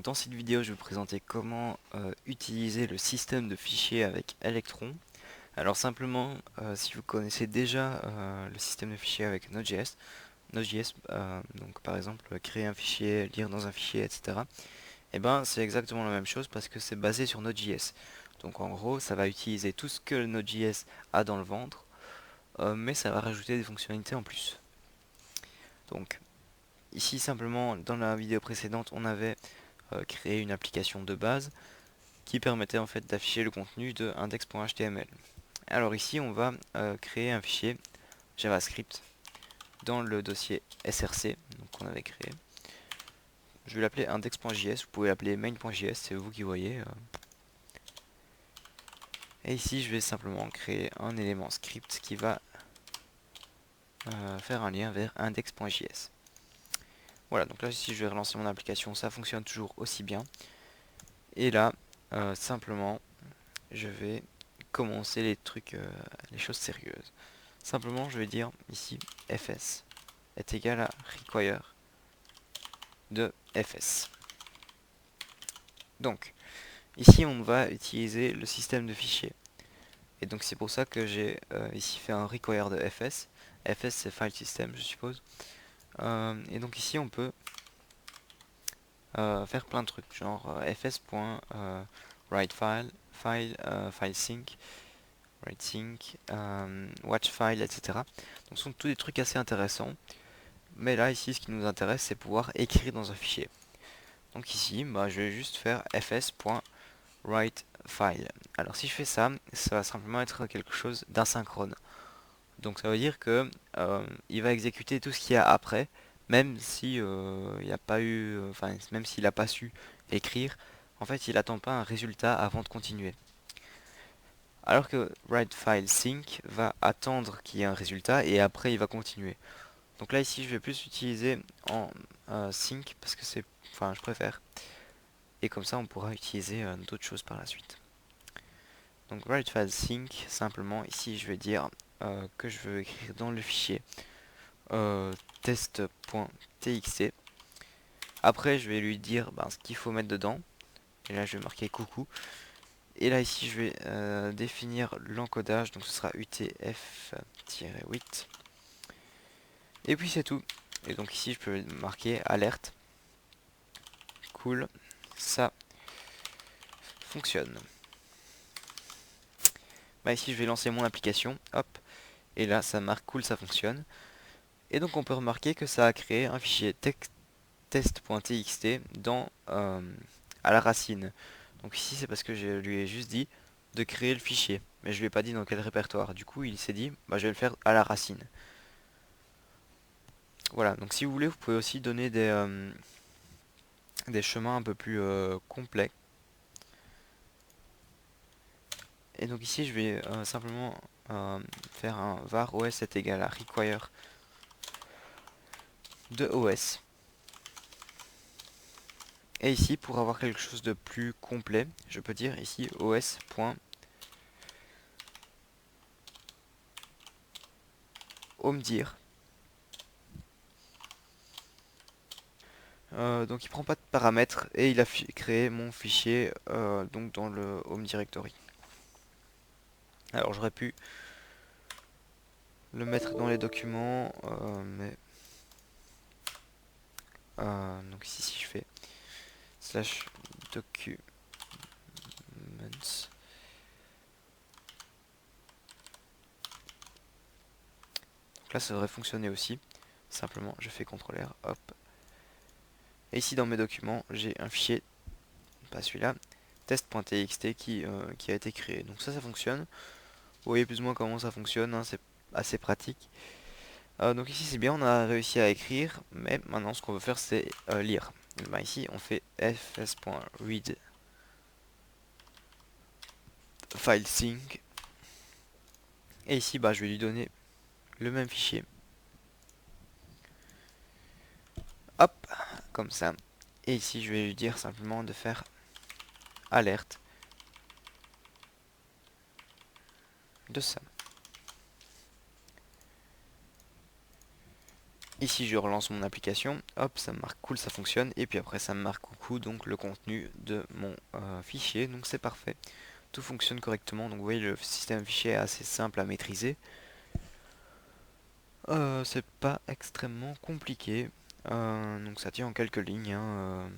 dans cette vidéo, je vais vous présenter comment utiliser le système de fichiers avec Electron. Alors simplement, si vous connaissez déjà le système de fichiers avec Node.js, donc par exemple créer un fichier, lire dans un fichier, etc. Et ben c'est exactement la même chose parce que c'est basé sur Node.js. Donc en gros, ça va utiliser tout ce que Node.js a dans le ventre, mais ça va rajouter des fonctionnalités en plus. Donc ici simplement, dans la vidéo précédente, on avait créé une application de base qui permettait en fait d'afficher le contenu de index.html. Alors ici on va créer un fichier JavaScript dans le dossier src donc qu'on avait créé. Je vais l'appeler index.js, vous pouvez l'appeler main.js, c'est vous qui voyez. Et ici je vais simplement créer un élément script qui va faire un lien vers index.js. Voilà, donc là ici je vais relancer mon application, ça fonctionne toujours aussi bien. Et là, simplement, je vais commencer les trucs, les choses sérieuses. Simplement, je vais dire ici fs est égal à require de fs. Donc, ici on va utiliser le système de fichiers. Et donc c'est pour ça que j'ai ici fait un require de fs. Fs c'est file system, je suppose. Et donc ici on peut faire plein de trucs, genre fs.writeFile, filesync, writesync, watchFile, etc. Donc ce sont tous des trucs assez intéressants. Mais là ici ce qui nous intéresse c'est pouvoir écrire dans un fichier. Donc ici bah, je vais juste faire fs.writeFile. Alors si je fais ça, ça va simplement être quelque chose d'asynchrone. Donc ça veut dire que il va exécuter tout ce qu'il y a après, même si il n'y a pas eu, enfin même s'il n'a pas su écrire, en fait il attend pas un résultat avant de continuer. Alors que writeFileSync va attendre qu'il y ait un résultat et après il va continuer. Donc là ici je vais plus utiliser en sync parce que c'est, enfin je préfère. Et comme ça on pourra utiliser d'autres choses par la suite. Donc writeFileSync, simplement ici je vais dire que je veux écrire dans le fichier test.txt. Après je vais lui dire ce qu'il faut mettre dedans. Et là je vais marquer coucou. Et là ici je vais définir l'encodage. Donc ce sera UTF-8. Et puis c'est tout. Et donc ici je peux marquer alerte. Cool. Ça fonctionne. Ici je vais lancer mon application. Hop. Et là ça marque cool, ça fonctionne. Et donc on peut remarquer que ça a créé un fichier test.txt dans à la racine. Donc ici c'est parce que je lui ai juste dit de créer le fichier, mais je lui ai pas dit dans quel répertoire. Du coup il s'est dit je vais le faire à la racine. Voilà, donc si vous voulez vous pouvez aussi donner des chemins un peu plus complets. Et donc ici je vais simplement faire un var os est égal à require de os. Et ici pour avoir quelque chose de plus complet, je peux dire ici os.homedir. Donc il prend pas de paramètres et il a créé mon fichier donc dans le home directory. Alors j'aurais pu le mettre dans les documents, mais donc ici si je fais slash documents, donc là ça devrait fonctionner aussi. Simplement je fais CTRL R, hop. Et ici dans mes documents j'ai un fichier, pas celui-là, test.txt qui a été créé. Donc ça fonctionne. Vous voyez plus ou moins comment ça fonctionne, hein, c'est assez pratique. Donc ici c'est bien, on a réussi à écrire, mais maintenant ce qu'on veut faire c'est lire. Ici on fait fs.read filesync. Et ici je vais lui donner le même fichier. Hop, comme ça. Et ici je vais lui dire simplement de faire alerte de ça. Ici je relance mon application, hop, ça me marque cool, ça fonctionne, et puis après ça me marque coucou, donc le contenu de mon fichier, donc c'est parfait. Tout fonctionne correctement, donc vous voyez le système fichier est assez simple à maîtriser. C'est pas extrêmement compliqué, donc ça tient en quelques lignes, hein.